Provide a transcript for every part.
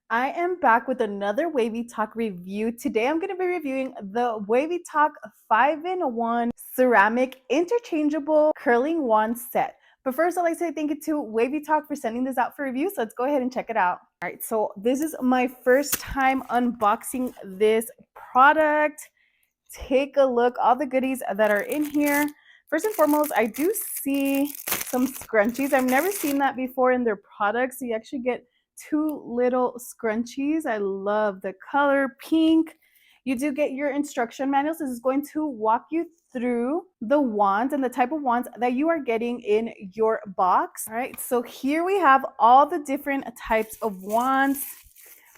I am back with another WAVY Talk review. Today I'm going to be reviewing the WAVY Talk 5-in-1 ceramic interchangeable curling wand set. But first, I'd like to say thank you to WAVY Talk for sending this out for review. So let's go ahead and check it out. All right, so this is my first time unboxing this product. Take a look, all the goodies that are in here. First and foremost, I do see some scrunchies. I've never seen that before in their products. So you actually get two little scrunchies. I love the color pink. You do get your instruction manuals. This is going to walk you through the wands and the type of wands that you are getting in your box. All right, so here we have all the different types of wands.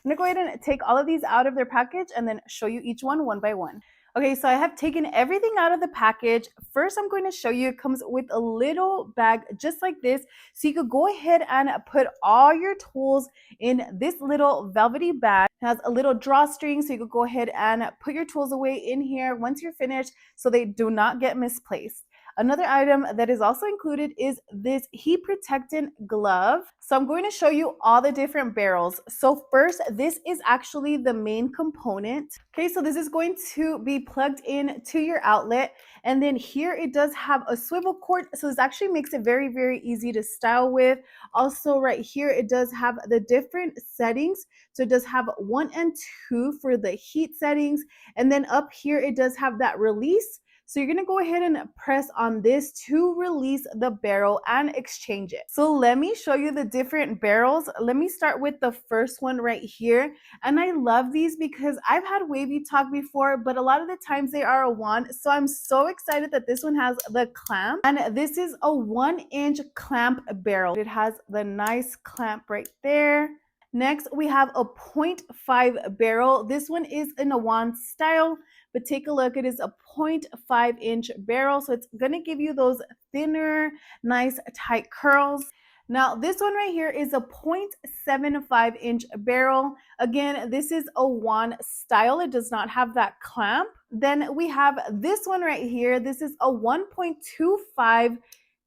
I'm gonna go ahead and take all of these out of their package and then show you each one by one. Okay, so I have taken everything out of the package. First, I'm going to show you, it comes with a little bag just like this. So you could go ahead and put all your tools in this little velvety bag. It has a little drawstring, so you could go ahead and put your tools away in here once you're finished so they do not get misplaced. Another item that is also included is this heat protectant glove. So I'm going to show you all the different barrels. So first, this is actually the main component. Okay, so this is going to be plugged in to your outlet. And then here it does have a swivel cord. So this actually makes it very, very easy to style with. Also right here, it does have the different settings. So it does have 1 and 2 for the heat settings. And then up here, it does have that release. So you're gonna go ahead and press on this to release the barrel and exchange it. So let me show you the different barrels. Let me start with the first one right here. And I love these because I've had WAVY Talk before, but a lot of the times they are a wand. So I'm so excited that this one has the clamp. And this is a 1-inch clamp barrel. It has the nice clamp right there. Next, we have a 0.5 barrel. This one is in a wand style, but take a look, it is a 0.5-inch barrel. So it's gonna give you those thinner, nice tight curls. Now this one right here is a 0.75-inch barrel. Again, this is a wand style. It does not have that clamp. Then we have this one right here. This is a 1.25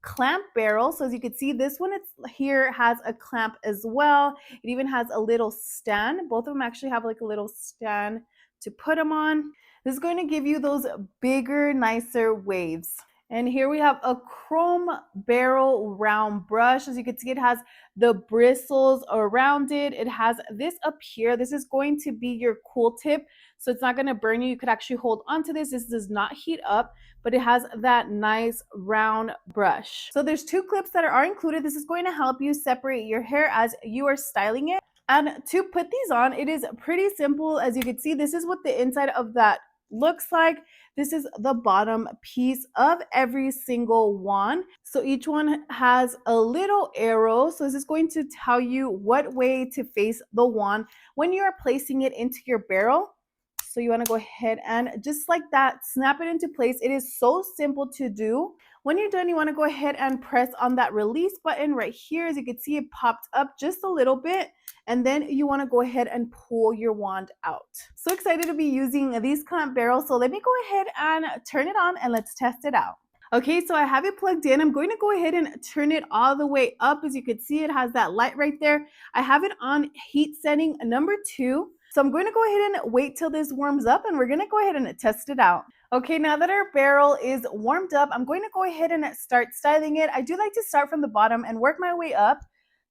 clamp barrel. So as you can see, this one here has a clamp as well. It even has a little stand. Both of them actually have like a little stand to put them on. This is going to give you those bigger, nicer waves. And here we have a chrome barrel round brush. As you can see, it has the bristles around it. It has this up here. This is going to be your cool tip. So it's not going to burn you. You could actually hold onto this. This does not heat up, but it has that nice round brush. So there's 2 clips that are included. This is going to help you separate your hair as you are styling it. And to put these on, it is pretty simple. As you can see, this is what the inside of that looks like. This is the bottom piece of every single wand. So each one has a little arrow. So this is going to tell you what way to face the wand when you are placing it into your barrel. So you want to go ahead and just like that, snap it into place. It is so simple to do. When you're done, you want to go ahead and press on that release button right here. As you can see, it popped up just a little bit. And then you want to go ahead and pull your wand out. So excited to be using these clamp barrels. So let me go ahead and turn it on and let's test it out. Okay, so I have it plugged in. I'm going to go ahead and turn it all the way up. As you can see, it has that light right there. I have it on heat setting number 2. So I'm going to go ahead and wait till this warms up and we're going to go ahead and test it out. Okay, now that our barrel is warmed up, I'm going to go ahead and start styling it. I do like to start from the bottom and work my way up.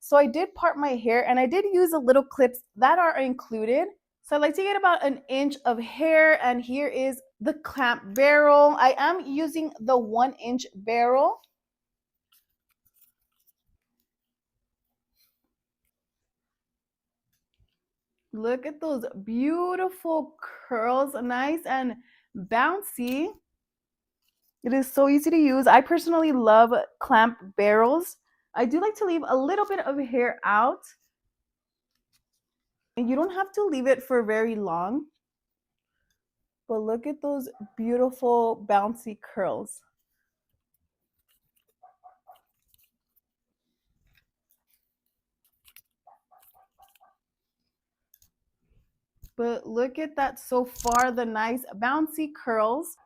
So I did part my hair and I did use a little clips that are included. So I like to get about 1 inch of hair, and here is the clamp barrel. I am using the 1-inch barrel. Look at those beautiful curls, nice and bouncy. It is so easy to use. I personally love clamp barrels. I do like to leave a little bit of hair out. And you don't have to leave it for very long. But look at those beautiful bouncy curls. But look at that so far, the nice bouncy curls.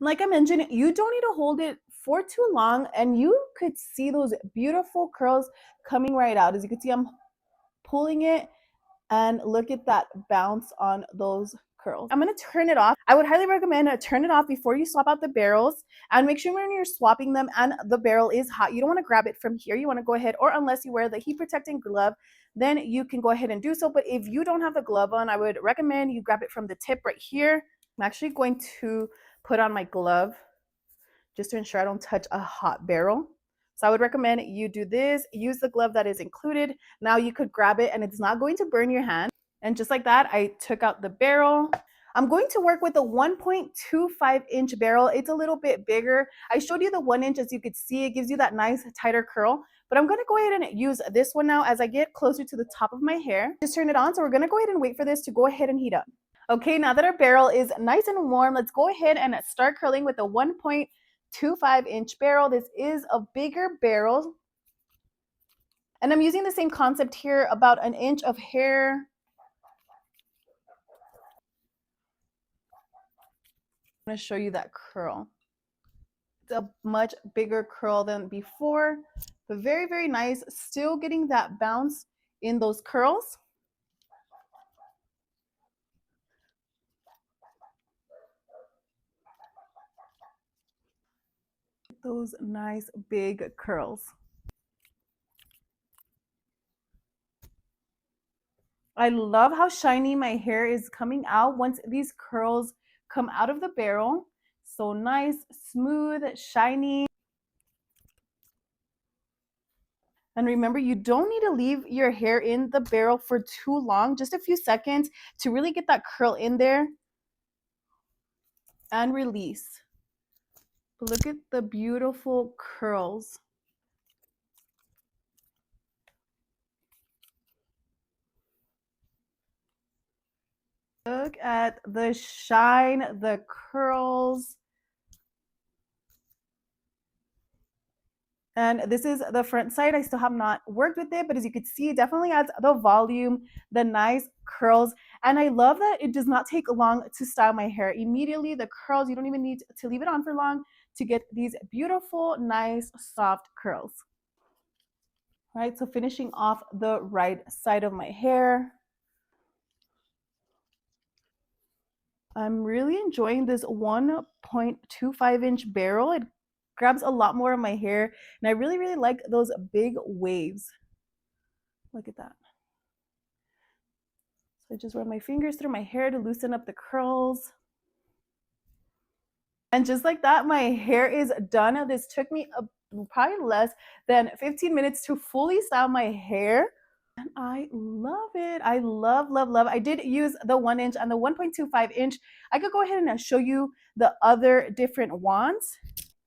Like I mentioned, you don't need to hold it for too long, and you could see those beautiful curls coming right out. As you can see, I'm pulling it, and look at that bounce on those curls. I'm going to turn it off. I would highly recommend turn it off before you swap out the barrels, and make sure when you're swapping them and the barrel is hot, you don't want to grab it from here. You want to go ahead, or unless you wear the heat protecting glove, then you can go ahead and do so. But if you don't have the glove on, I would recommend you grab it from the tip right here. I'm actually going to put on my glove just to ensure I don't touch a hot barrel. So I would recommend you do this, use the glove that is included. Now you could grab it and it's not going to burn your hand. And just like that, I took out the barrel. I'm going to work with a 1.25-inch barrel. It's a little bit bigger. I showed you the 1 inch. As you could see, it gives you that nice tighter curl. But I'm going to go ahead and use this one now as I get closer to the top of my hair. Just turn it on. So we're going to go ahead and wait for this to go ahead and heat up. Okay, now that our barrel is nice and warm, let's go ahead and start curling with a 1.25-inch barrel. This is a bigger barrel. And I'm using the same concept here, about an inch of hair. I'm going to show you that curl. It's a much bigger curl than before, but very, very nice. Still getting that bounce in those curls. Those nice big curls. I love how shiny my hair is coming out once these curls come out of the barrel. So nice, smooth, shiny. And remember, you don't need to leave your hair in the barrel for too long, just a few seconds to really get that curl in there and release. But look at the beautiful curls. Look at the shine, the curls. And this is the front side. I still have not worked with it, but as you can see, it definitely adds the volume, the nice curls. And I love that it does not take long to style my hair. Immediately, the curls, you don't even need to leave it on for long to get these beautiful, nice, soft curls. All right, so finishing off the right side of my hair. I'm really enjoying this 1.25-inch barrel. It grabs a lot more of my hair, and I really, really like those big waves. Look at that. So I just run my fingers through my hair to loosen up the curls. And just like that, my hair is done. This took me probably less than 15 minutes to fully style my hair. And I love it. I love, love, love. I did use the 1 inch and the 1.25-inch. I could go ahead and show you the other different wands.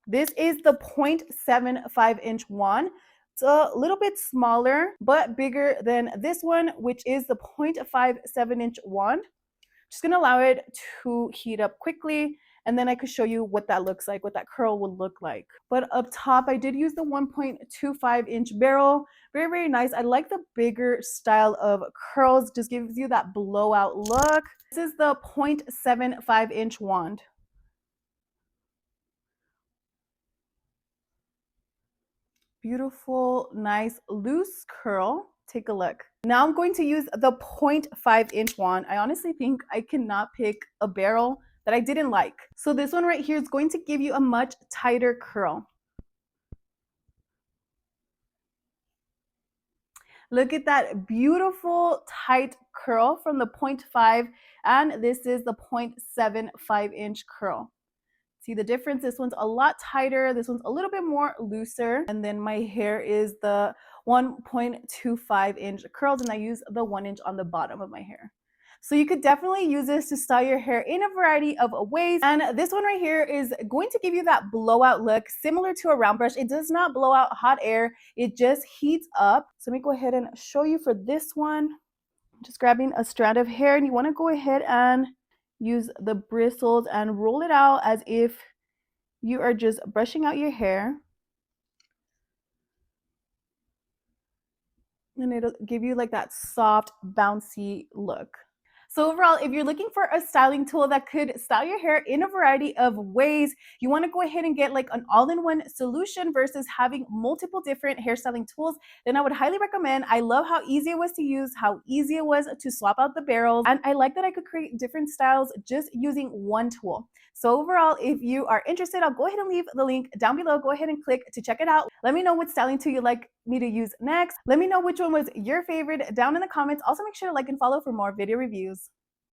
This is the 0.75-inch wand. It's a little bit smaller, but bigger than this one, which is the 0.57-inch wand. Just gonna allow it to heat up quickly, and then I could show you what that looks like, what that curl would look like. But up top, I did use the 1.25-inch barrel. Very, very nice. I like the bigger style of curls. Just gives you that blowout look. This is the 0.75-inch wand. Beautiful, nice, loose curl. Take a look. Now I'm going to use the 0.5-inch wand. I honestly think I cannot pick a barrel that I didn't like. So this one right here is going to give you a much tighter curl. Look at that beautiful tight curl from the 0.5, and this is the 0.75-inch curl. See the difference? This one's a lot tighter. This one's a little bit more looser. And then my hair is the 1.25-inch curls, and I use the 1 inch on the bottom of my hair. So you could definitely use this to style your hair in a variety of ways. And this one right here is going to give you that blowout look similar to a round brush. It does not blow out hot air. It just heats up. So let me go ahead and show you for this one. Just grabbing a strand of hair, and you want to go ahead and use the bristles and roll it out as if you are just brushing out your hair. And it'll give you like that soft, bouncy look. So overall, if you're looking for a styling tool that could style your hair in a variety of ways, you want to go ahead and get like an all-in-one solution versus having multiple different hairstyling tools, then I would highly recommend. I love how easy it was to use, how easy it was to swap out the barrels, and I like that I could create different styles just using one tool. So overall, if you are interested, I'll go ahead and leave the link down below. Go ahead and click to check it out. Let me know what styling tool you'd like me to use next. Let me know which one was your favorite down in the comments. Also, make sure to like and follow for more video reviews.